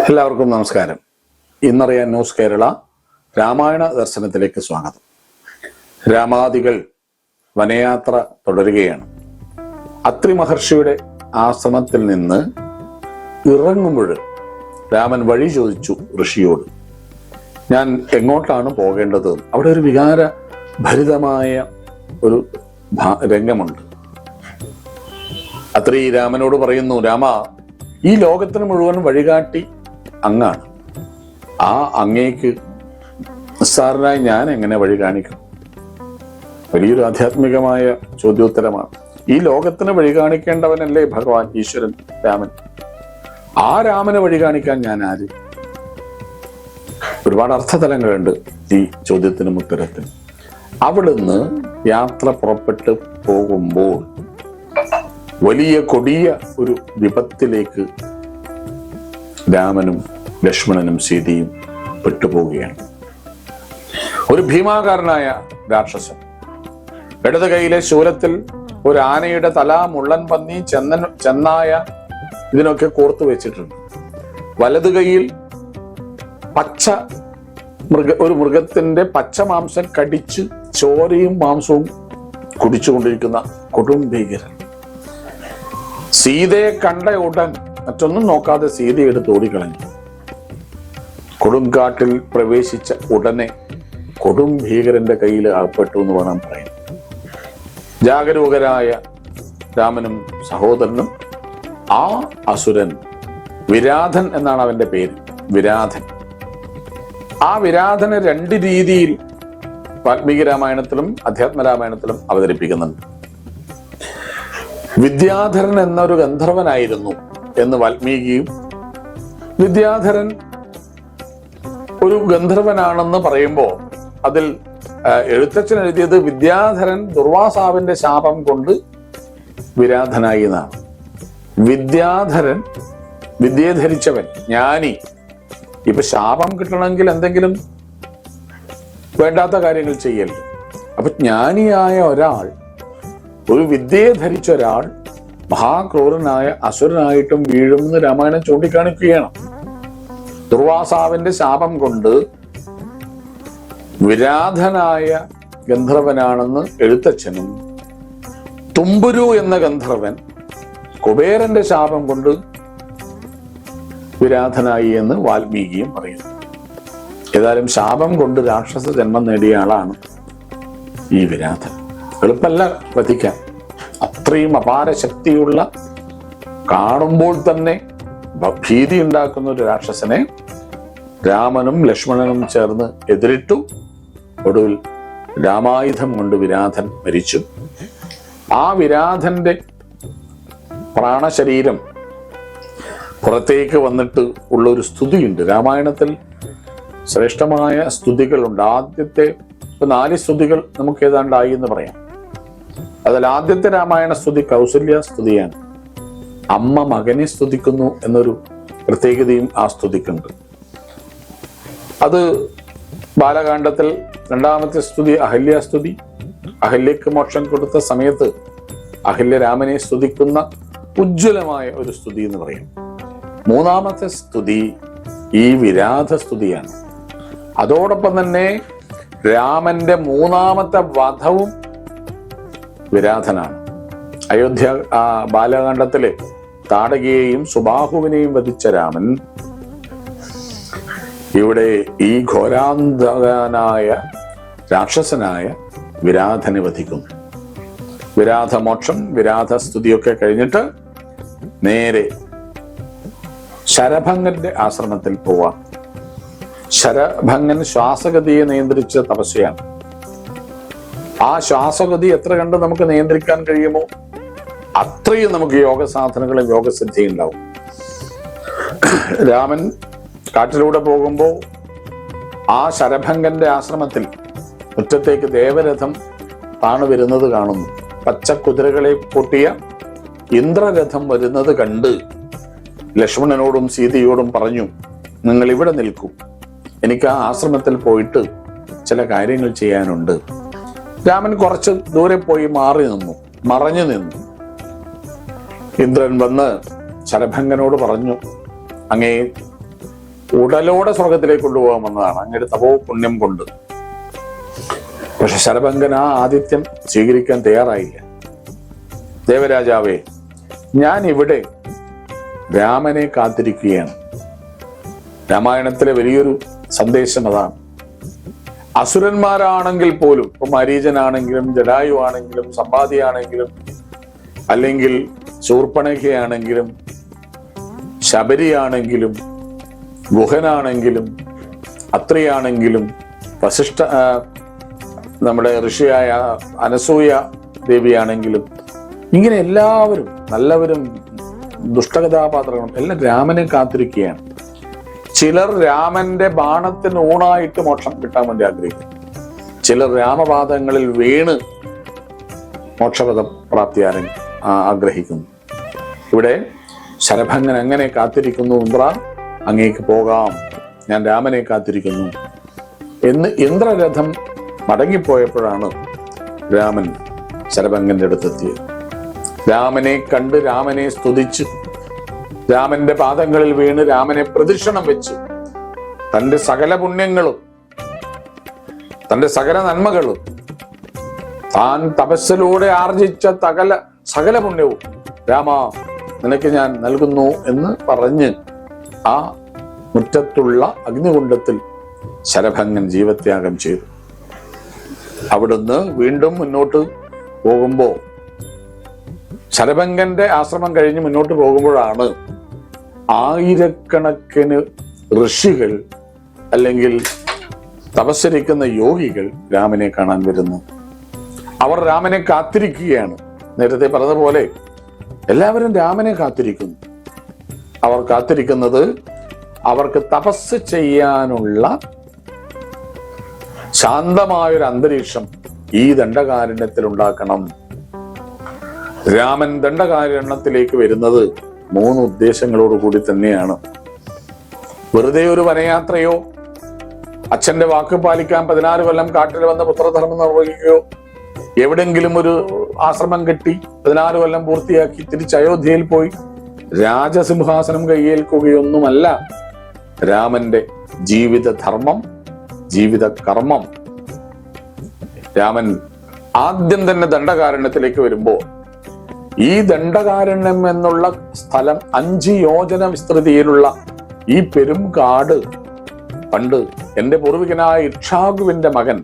എല്ലാവർക്കും നമസ്കാരം. ഇന്നറിയാൻ ന്യൂസ് കേരള രാമായണ ദർശനത്തിലേക്ക് സ്വാഗതം. രാമാദികൾ വനയാത്ര തുടരുകയാണ്. അത്രി മഹർഷിയുടെ ആശ്രമത്തിൽ നിന്ന് ഇറങ്ങുമ്പോൾ രാമൻ വഴി ചോദിച്ചു ഋഷിയോട്, ഞാൻ എങ്ങോട്ടാണ് പോകേണ്ടത്? അവിടെ ഒരു വികാര ഭരിതമായ ഒരു രംഗമുണ്ട്. അത്രി രാമനോട് പറയുന്നു, രാമ, ഈ ലോകത്തിന് മുഴുവൻ വഴികാട്ടി അങ്ങാണ്. ആ അങ്ങേക്ക് നിസ്സാരനായി ഞാൻ എങ്ങനെ വഴി കാണിക്കും? വലിയൊരു ആധ്യാത്മികമായ ചോദ്യോത്തരമാണ്. ഈ ലോകത്തിന് വഴി കാണിക്കേണ്ടവനല്ലേ ഭഗവാൻ ഈശ്വരൻ രാമൻ. ആ രാമനെ വഴി കാണിക്കാൻ ഞാൻ ആര്? ഒരുപാട് അർത്ഥതലങ്ങളുണ്ട് ഈ ചോദ്യത്തിനും ഉത്തരത്തിനും. അവിടുന്ന് യാത്ര പുറപ്പെട്ട് പോകുമ്പോൾ വലിയ കൊടിയ ഒരു വിപത്തിലേക്ക് രാമനും ലക്ഷ്മണനും സീതയും പെട്ടുപോവുകയാണ്. ഒരു ഭീമാകാരനായ രാക്ഷസൻ ഇടത് കൈയിലെ ശൂലത്തിൽ ഒരു ആനയുടെ തല, മുള്ളൻ പന്നി, ചെന്നായ ഇതിനൊക്കെ കോർത്തു വെച്ചിട്ടുണ്ട്. വലതു കൈയിൽ ഒരു മൃഗത്തിന്റെ പച്ച മാംസം കടിച്ച് ചോരയും മാംസവും കുടിച്ചുകൊണ്ടിരിക്കുന്ന കൊടും ഭീകരൻ. സീതയെ കണ്ട ഉടൻ മറ്റൊന്നും നോക്കാതെ സീതയെ എടുത്ത് ഓടിക്കളഞ്ഞു. കൊടുങ്കാട്ടിൽ പ്രവേശിച്ച ഉടനെ കൊടും ഭീകരന്റെ കയ്യിൽ അകപ്പെട്ടു എന്ന് വേണം പറയാൻ. ജാഗരൂകരായ രാമനും സഹോദരനും ആ അസുരൻ വിരാധൻ എന്നാണ് അവന്റെ പേര്, വിരാധൻ. ആ വിരാധനെ രണ്ട് രീതിയിൽ വാൽമീകി രാമായണത്തിലും അധ്യാത്മരാമായണത്തിലും അവതരിപ്പിക്കുന്നുണ്ട്. വിദ്യാധരൻ എന്നൊരു ഗന്ധർവനായിരുന്നു എന്ന് വാൽമീകിയും, വിദ്യാധരൻ ഒരു ഗന്ധർവനാണെന്ന് പറയുമ്പോൾ അതിൽ എഴുത്തച്ഛൻ എഴുതിയത് വിദ്യാധരൻ ദുർവാസാവിന്റെ ശാപം കൊണ്ട് വിരാധനായി എന്നാണ്. വിദ്യാധരൻ വിദ്യയെ ധരിച്ചവൻ, ജ്ഞാനി. ഇപ്പൊ ശാപം കിട്ടണമെങ്കിൽ എന്തെങ്കിലും വേണ്ടാത്ത കാര്യങ്ങൾ ചെയ്യല്ലോ. അപ്പൊ ജ്ഞാനിയായ ഒരാൾ, ഒരു വിദ്യയെ ധരിച്ച ഒരാൾ മഹാക്രൂരനായ അസുരനായിട്ടും വീഴുമെന്ന് രാമായണം ചൂണ്ടിക്കാണിക്കുകയാണ്. ദുർവാസാവിന്റെ ശാപം കൊണ്ട് വിരാധനായ ഗന്ധർവനാണെന്ന് എഴുത്തച്ഛനും, തുമ്പുരു എന്ന ഗന്ധർവൻ കുബേരന്റെ ശാപം കൊണ്ട് വിരാധനായി എന്ന് വാൽമീകിയും പറയുന്നു. ഏതായാലും ശാപം കൊണ്ട് രാക്ഷസ ജന്മം നേടിയ ആളാണ് ഈ വിരാധൻ. എളുപ്പമല്ല വധിക്കാൻ. അത്രയും അപാര ശക്തിയുള്ള, കാണുമ്പോൾ തന്നെ ഭീതി ഉണ്ടാക്കുന്ന ഒരു രാക്ഷസനെ രാമനും ലക്ഷ്മണനും ചേർന്ന് എതിരിട്ടു. ഒടുവിൽ രാമായുധം കൊണ്ട് വിരാധൻ മരിച്ചു. ആ വിരാധന്റെ പ്രാണശരീരം പുറത്തേക്ക് വന്നിട്ട് ഉള്ള ഒരു സ്തുതിയുണ്ട്. രാമായണത്തിൽ ശ്രേഷ്ഠമായ സ്തുതികളുണ്ട്. ആദ്യത്തെ 4 സ്തുതികൾ നമുക്ക് ഏതാണ്ടായി എന്ന് പറയാം. അതിൽ ആദ്യത്തെ രാമായണ സ്തുതി കൗസല്യ സ്തുതിയാണ്. അമ്മ മകനെ സ്തുതിക്കുന്നു എന്നൊരു പ്രത്യേകതയും ആ സ്തുതിക്കുണ്ട്. അത് ബാലകാണ്ഡത്തിൽ രണ്ടാമത്തെ സ്തുതി അഹല്യാസ്തുതി. അഹല്യക്ക് മോക്ഷം കൊടുത്ത സമയത്ത് അഹല്യ രാമനെ സ്തുതിക്കുന്ന ഉജ്ജ്വലമായ ഒരു സ്തുതി എന്ന് പറയും. മൂന്നാമത്തെ സ്തുതി ഈ വിരാധ സ്തുതിയാണ്. അതോടൊപ്പം തന്നെ രാമന്റെ മൂന്നാമത്തെ വധവും വിരാധനാണ്. അയോധ്യ ബാലകാണ്ഡത്തിലെ താടകയെയും സുബാഹുവിനെയും വധിച്ച രാമൻ ഇവിടെ ഈ ഘോരാന്തകനായ രാക്ഷസനായ വിരാധനെ വധിക്കുന്നു. വിരാധമോക്ഷം, വിരാധ സ്തുതിയൊക്കെ കഴിഞ്ഞിട്ട് നേരെ ശരഭംഗന്റെ ആശ്രമത്തിൽ പോവാം. ശരഭംഗൻ ശ്വാസഗതിയെ നിയന്ത്രിച്ച തപസ്യയാണ്. ആ ശ്വാസഗതി എത്ര കണ്ട് നമുക്ക് നിയന്ത്രിക്കാൻ കഴിയുമോ അത്രയും നമുക്ക് യോഗ സാധനങ്ങളും യോഗസിദ്ധി ഉണ്ടാവും. രാമൻ കാട്ടിലൂടെ പോകുമ്പോൾ ആ ശരഭംഗന്റെ ആശ്രമത്തിൽ മുറ്റത്തേക്ക് ദേവരഥം താണു വരുന്നത് കാണുന്നു. പച്ച കുതിരകളെ പൂട്ടിയ ഇന്ദ്രരഥം വരുന്നത് കണ്ട് ലക്ഷ്മണനോടും സീതയോടും പറഞ്ഞു, നിങ്ങൾ ഇവിടെ നിൽക്കൂ, എനിക്ക് ആ ആശ്രമത്തിൽ പോയിട്ട് ചില കാര്യങ്ങൾ ചെയ്യാനുണ്ട്. രാമൻ കുറച്ച് ദൂരെ പോയി മറഞ്ഞു നിന്നു. ഇന്ദ്രൻ വന്ന് ശരഭംഗനോട് പറഞ്ഞു, അങ്ങേ ഉടലോടെ സ്വർഗത്തിലേക്ക് കൊണ്ടുപോകാമെന്നതാണ് അങ്ങയുടെ തപോ പുണ്യം കൊണ്ട്. പക്ഷെ ശരഭംഗൻ ആ ആതിഥ്യം സ്വീകരിക്കാൻ തയ്യാറായില്ല. ദേവരാജാവേ, ഞാൻ ഇവിടെ രാമനെ കാത്തിരിക്കുകയാണ്. രാമായണത്തിലെ വലിയൊരു സന്ദേശം അതാണ്. അസുരന്മാരാണെങ്കിൽ പോലും, ഇപ്പൊ മരീചനാണെങ്കിലും ജടായു ആണെങ്കിലും സമ്പാദിയാണെങ്കിലും അല്ലെങ്കിൽ ശൂർപ്പണഖയാണെങ്കിലും ശബരിയാണെങ്കിലും ഗുഹനാണെങ്കിലും അത്രിയാണെങ്കിലും വസിഷ്ഠ നമ്മുടെ ഋഷിയായ അനസൂയ ദേവിയാണെങ്കിലും ഇങ്ങനെ എല്ലാവരും നല്ലവരും ദുഷ്ടകഥാപാത്രങ്ങളും എല്ലാം രാമനെ കാത്തിരിക്കുകയാണ്. ചിലർ രാമന്റെ ബാണത്തിന് ഊണായിട്ട് മോക്ഷം കിട്ടാൻ വേണ്ടി ആഗ്രഹിക്കുന്നു. ചിലർ രാമപാദങ്ങളിൽ വീണ് മോക്ഷപദ പ്രാപ്തി ആഗ്രഹിക്കുന്നു. ഇവിടെ ശരഭംഗൻ എങ്ങനെ കാത്തിരിക്കുന്നു? ഇന്ദ്ര, അങ്ങേക്ക് പോകാം, ഞാൻ രാമനെ കാത്തിരിക്കുന്നു എന്ന് ഇന്ദ്രരഥം മടങ്ങിപ്പോയപ്പോഴാണ് രാമൻ ശരഭംഗന്റെ അടുത്തെത്തിയത്. രാമനെ കണ്ട് രാമനെ സ്തുതിച്ച് രാമന്റെ പാദങ്ങളിൽ വീണ് രാമനെ പ്രദക്ഷിണം വെച്ച് തന്റെ സകല പുണ്യങ്ങളും തന്റെ സകല നന്മകളും താൻ തപസ്സിലൂടെ ആർജിച്ച സകല പുണ്യവും രാമ നിനക്ക് ഞാൻ നൽകുന്നു എന്ന് പറഞ്ഞ് ആ മുറ്റത്തുള്ള അഗ്നികുണ്ഡത്തിൽ ശരഭംഗൻ ജീവത്യാഗം ചെയ്തു. അവിടുന്ന് വീണ്ടും മുന്നോട്ട് പോകുമ്പോ ശരഭംഗന്റെ ആശ്രമം കഴിഞ്ഞ് മുന്നോട്ട് പോകുമ്പോഴാണ് ആയിരക്കണക്കിന് ഋഷികൾ അല്ലെങ്കിൽ തപസ്സരിക്കുന്ന യോഗികൾ രാമനെ കാണാൻ വരുന്നു. അവർ രാമനെ കാത്തിരിക്കുകയാണ്. നേരത്തെ പറഞ്ഞതുപോലെ എല്ലാവരും രാമനെ കാത്തിരിക്കുന്നു. അവർ കാത്തിരിക്കുന്നത് അവർക്ക് തപസ് ചെയ്യാനുള്ള ശാന്തമായൊരു അന്തരീക്ഷം ഈ ദണ്ഡകാരണ്യത്തിൽ ഉണ്ടാക്കണം. രാമൻ ദണ്ഡകാരണ്യത്തിലേക്ക് വരുന്നത് 3 ഉദ്ദേശങ്ങളോടുകൂടി തന്നെയാണ്. വെറുതെ ഒരു വനയാത്രയോ അച്ഛന്റെ വാക്ക് പാലിക്കാൻ 16 കൊല്ലം കാട്ടിൽ വന്ന് പുത്രധർമ്മം നിർവഹിക്കുകയോ എവിടെങ്കിലും ഒരു ആശ്രമം കെട്ടി 16 കൊല്ലം പൂർത്തിയാക്കി തിരിച്ച് അയോധ്യയിൽ പോയി രാജസിംഹാസനം കയ്യേൽക്കുകയൊന്നുമല്ല രാമന്റെ ജീവിതധർമ്മം, ജീവിത കർമ്മം. രാമൻ ആദ്യം തന്നെ ദണ്ഡകാരണ്യത്തിലേക്ക് വരുമ്പോൾ ഈ ദണ്ഡകാരണ്യം എന്നുള്ള സ്ഥലം 5 യോജന വിസ്തൃതിയിലുള്ള ഈ പെരുംകാട് പണ്ട് എന്റെ പൂർവികനായ ഇക്ഷാകുവിന്റെ മകൻ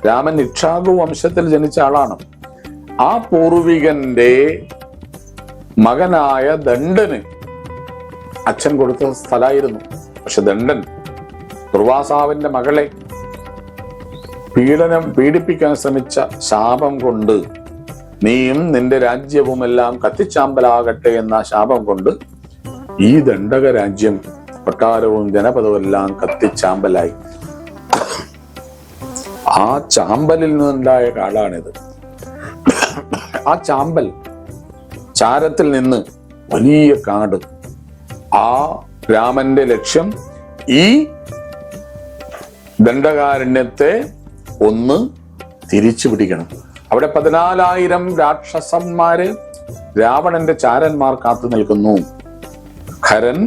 രാമൻ ഇക്ഷാകു വംശത്തിൽ ജനിച്ച ആളാണ്. ആ പൂർവികന്റെ മകനായ ദണ്ഡന് അച്ഛൻ കൊടുത്ത സ്ഥലമായിരുന്നു. പക്ഷെ ദണ്ഡൻ ദുർവാസാവിന്റെ മകളെ പീഡിപ്പിക്കാൻ ശ്രമിച്ച ശാപം കൊണ്ട് നീയും നിന്റെ രാജ്യവും എല്ലാം കത്തിച്ചാമ്പലാകട്ടെ എന്ന ശാപം കൊണ്ട് ഈ ദണ്ഡക രാജ്യം കൊട്ടാരവും ജനപദവും എല്ലാം കത്തിച്ചാമ്പലായി. ആ ചാമ്പലിൽ നിന്നുണ്ടായ കാടാണിത്. ആ ചാമ്പൽ ചാരത്തിൽ നിന്ന് വലിയ കാട്. ആ രാമന്റെ ലക്ഷ്യം ഈ ദണ്ഡകാരണ്യത്തെ ഒന്ന് തിരിച്ചു പിടിക്കണം. അവിടെ 14,000 രാക്ഷസന്മാര് രാവണന്റെ ചാരന്മാർ കാത്തു നിൽക്കുന്നു. ഖരൻ,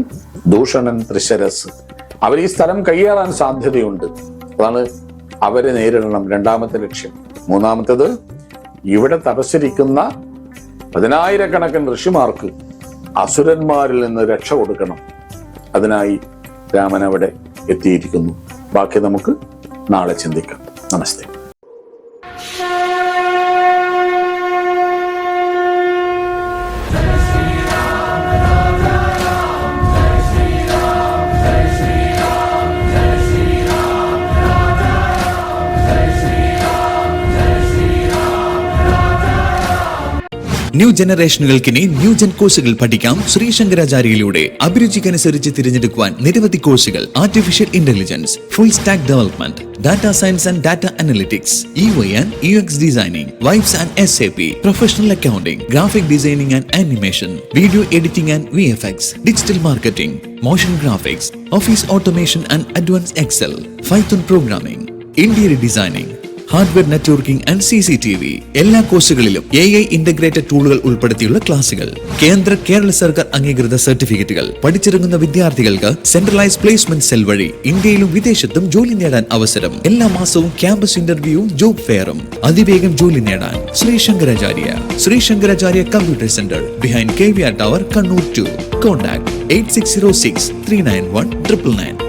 ദൂഷണൻ, ത്രിശരസ്. അവർ ഈ സ്ഥലം കയ്യേറാൻ സാധ്യതയുണ്ട്. അതാണ് അവരെ നേരിടണം. 2ാമത്തെ ലക്ഷ്യം. 3ാമത്തേത് ഇവിടെ തപസ്സിരിക്കുന്ന 10,000 ഋഷിമാർക്ക് അസുരന്മാരിൽ നിന്ന് രക്ഷ കൊടുക്കണം. അതിനായി രാമൻ അവിടെ എത്തിയിരിക്കുന്നു. ബാക്കി നമുക്ക് നാളെ ചിന്തിക്കാം. നമസ്തേ. ന്യൂ ജനറേഷനുകൾക്കിനി ന്യൂ ജെൻ കോഴ്സുകൾ പഠിക്കാം ശ്രീശങ്കരാചാര്യയിലൂടെ. അഭിരുചിക്കനുസരിച്ച് തിരഞ്ഞെടുക്കുവാൻ നിരവധി കോഴ്സുകൾ. Artificial intelligence, full stack development, data science and data analytics, UI and UX designing, vibes and SAP, professional accounting, graphic designing and animation, video editing and VFX, digital marketing, motion graphics, office automation and advance Excel, Python programming, interior designing, hardware networking and CCTV. എല്ലാ കോഴ്സുകളിലും AI integrated ടൂളുകൾ ഉൾപ്പെടുത്തിയുള്ള ക്ലാസുകൾ. കേരള സർക്കാർ അംഗീകൃത സർട്ടിഫിക്കറ്റുകൾ. പഠിച്ചിറങ്ങുന്ന വിദ്യാർത്ഥികൾക്ക് centralise placement cell വഴി ഇന്ത്യയിലും വിദേശത്തും ജോലി നേടാൻ അവസരം. എല്ലാ മാസവും ക്യാമ്പസ് ഇന്റർവ്യൂവും ജോബ് ഫെയറും. അതിവേഗം ജോലി നേടാൻ Shri Shankaracharya computer centre behind KVR tower, Kannur 2. Contact 8606 391 999.